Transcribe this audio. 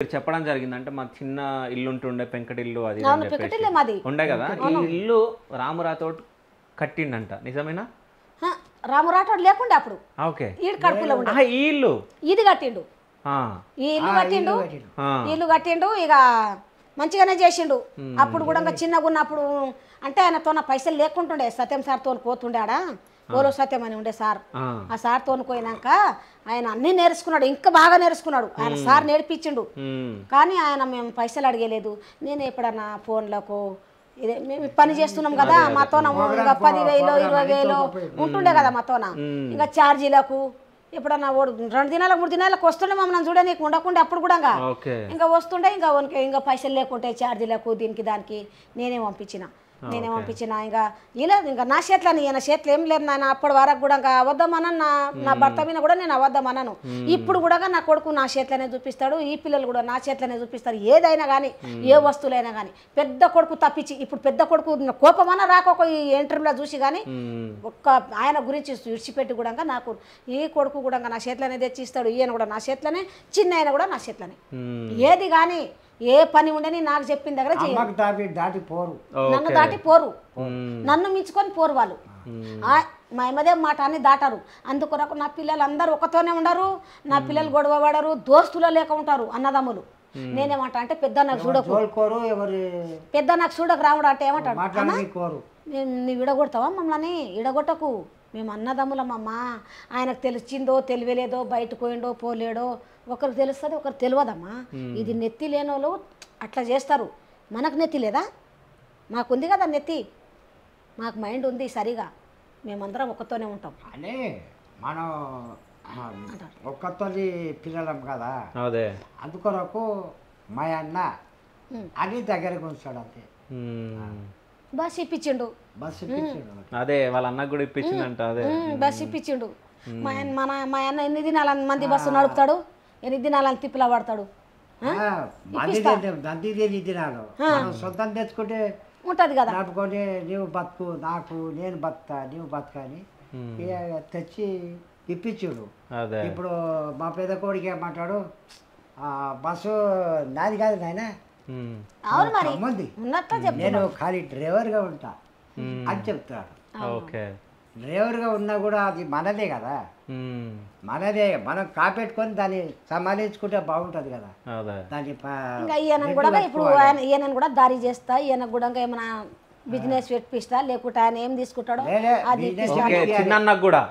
మీరు చెప్పడం జరిగింది అంటే మా చిన్న ఇల్లు ఉంటుండే పెంకటిల్లు అది అవును పెంకటిల్లే మాది ఉండే కదా ఈ ఇల్లు రామురాతోటి కట్టిండంట నిజమేనా రామురాటోడు లేకుండే అప్పుడు ఓకే ఈడు కడుపులో ఉండే ఈ ఇల్లు ఇది కట్టిండు ఈ ఇల్లు కట్టిండు ఇల్లు కట్టిండు ఇక మంచిగానే చేసిండు అప్పుడు కూడా ఇంకా చిన్నగా ఉన్నప్పుడు అంటే ఆయనతో పైసలు లేకుంటుండే సత్యం సార్తో పోతుండే ఆడ గోలో సత్యం అని ఉండే సార్ ఆ సార్ తోనుకోయినాక ఆయన అన్ని నేర్చుకున్నాడు ఇంకా బాగా నేర్చుకున్నాడు ఆయన సార్ నేర్పించిండు కానీ ఆయన మేము పైసలు అడిగలేదు నేను ఎప్పుడన్నా ఫోన్లకు ఇదే మేము పని చేస్తున్నాం కదా మాతోన ఇంకా 10,000 20,000 ఉంటుండే కదా మాతోన ఇంకా ఛార్జీలకు ఎప్పుడన్నా 2 దినాలకు 3 దినాలకు వస్తుండే మమ్మల్ని చూడనీకు ఉండకుండా అప్పుడు కూడా ఇంకా వస్తుండే ఇంకా పైసలు లేకుంటే ఛార్జీలకు దీనికి దానికి నేనే పంపించిన ఇంకా ఇలా ఇంకా నా చేతులని ఈయన చేతులు ఏం లేదు నాయన అప్పటి వరకు కూడా ఇంకా అవద్దమన్నాను నా భర్త మీద కూడా నేను అవద్దమన్నాను ఇప్పుడు కూడా నా కొడుకు నా చేతులనే చూపిస్తాడు ఈ పిల్లలు కూడా నా చేతులనే చూపిస్తారు ఏదైనా కానీ ఏ వస్తువులైనా కానీ పెద్ద కొడుకు తప్పించి ఇప్పుడు పెద్ద కొడుకు కోపమన్నా రాకొక ఈ ఇంటర్వ్యూలో చూసి కానీ ఒక్క ఆయన గురించి విడిచిపెట్టి కూడా నాకు ఈ కొడుకు కూడా నా చేతులనే తెచ్చిస్తాడు ఈయన కూడా నా చేతులనే చిన్న ఆయన కూడా నా చేతులనే ఏది కానీ ఏ పని ఉండని నాకు చెప్పిన దగ్గర నన్ను దాటి పోరు నన్ను మించుకొని పోరు వాళ్ళు మా అమ్మదే మాట అని దాటారు అందుకొరకు నా పిల్లలు అందరూ ఒకతోనే ఉండరు నా పిల్లలు గొడవ పడరు దోస్తులో లేక ఉంటారు అన్నదమ్ములు నేనేమంటా అంటే పెద్ద నాకు చూడకు పెద్ద నాకు చూడకు రాముడు అంటే ఏమంటాడు నువ్వు ఇడగొడతావా మమ్మల్ని ఇడగొట్టకు మేము అన్నదమ్ములమ్మా ఆయనకు తెలిసిందో తెలియలేదో బయటకు పోయిండో పోలేడో ఒకరికి తెలుస్తుంది ఒకరికి తెలియదమ్మా ఇది నెత్తి లేని వాళ్ళు అట్లా చేస్తారు మనకు నెత్తి లేదా మాకుంది కదా నెత్తి మాకు మైండ్ ఉంది సరిగా మేమందరం ఒక్కతోనే ఉంటాం అని మనం ఒక్కతోని పిల్లలం కదా అందుకొరకు మా అన్న అని దగ్గరకు ఉంచాడు అంతే బస్ ఇప్పించిండు అదే వాళ్ళ అన్నకు కూడా ఇప్పించిందంట అదే బస్ ఇప్పించిండు మా అన్న ఎన్ని దినాల మంది బస్సు నడుపుతాడు ఎన్ని దినాలని తిప్పులా పడతాడు సొంతం తెచ్చుకుంటే ఉంటది కదా నడుపుకొని నీవు బతుకు నాకు నేను బతుకా నీవు బతుకా అని తెచ్చి ఇప్పించుడు ఇప్పుడు మా పెద్ద కోడికి ఏమంటాడు బస్సు నాది కాదు నాయన అవును మరి నేను ఖాళీ డ్రైవర్గా ఉంటా అని చెప్తాడు డ్రైవర్గా ఉన్నా కూడా అది మనదే కదా మనదే మనం కాపెట్టుకొని దాన్ని సంభాలించుకుంటే బాగుంటది కదా దాన్ని ఈయన కూడా ఇప్పుడు ఈయన కూడా దారి చేస్తా ఈయన కూడా ఏమైనా బిజినెస్ పెట్టిస్తా లేకుంటే ఆయన ఏం తీసుకుంటాడో అది చిన్న కూడా